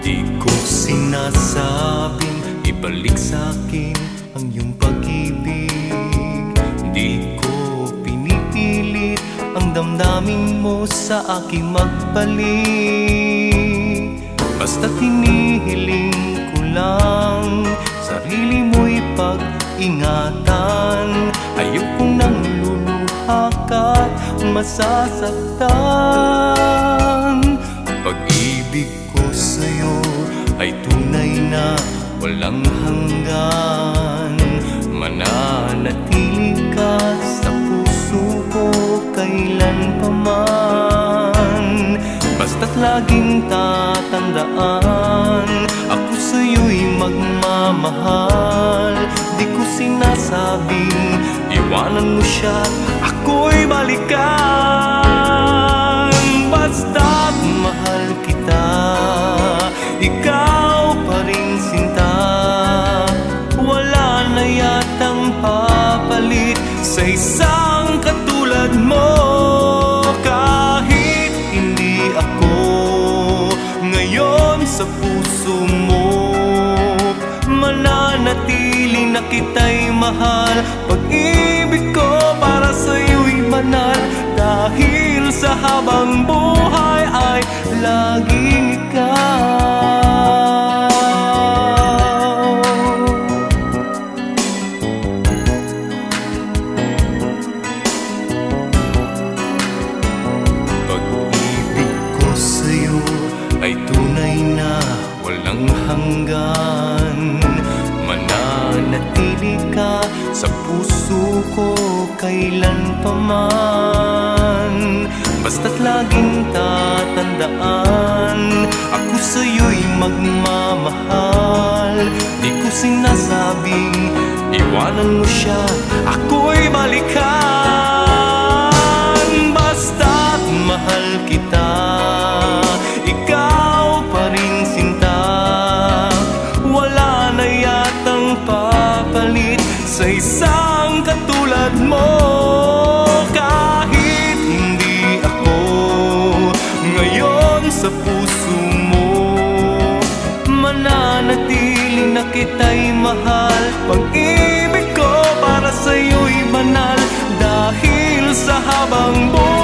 Di ko sinasabing ibalik sa'kin ang iyong pag-ibig. Di ko pinipilit ang damdamin mo sa aking magbalik. Basta't hinihiling ko lang sarili mo'y pag-ingatan. Ayokong nang luluha ka't masasaktan. Pag-ibig ko sa'yo ay tunay na walang hanggan. Mananatili ka sa puso ko kailanpaman. Basta't laging tatandaan, ako sa'yo'y magmamahal. Di ko sinasabing iwanan mo siya, ako'y balikan. Basta't mahal kita, ikaw pa rin sinta. Wala na yatang papalit sa isang katulad mo. Kahit hindi ako ngayon sa puso mo, mananatili na kita'y mahal. Pag-ibig ko para sa'yo'y banal, dahil sa habang buhay ay laging ikaw. Pag-ibig ko sa'yo ay tunay na walang hanggan. Mananatili ka sa puso ko kailanpaman. Basta't laging tatandaan, ako sa'yo'y magmamahal. Di ko sinasabing iwanan mo siya, ako'y balikan. Basta't mahal kita, ikaw pa rin sinta. Wala na yatang papalit sa isang katulad mo. Kahit hindi ako ngayon sa puso mo, mananatili na kita'y mahal. Pag-ibig ko para sa'yo'y banal, dahil sa habang buhay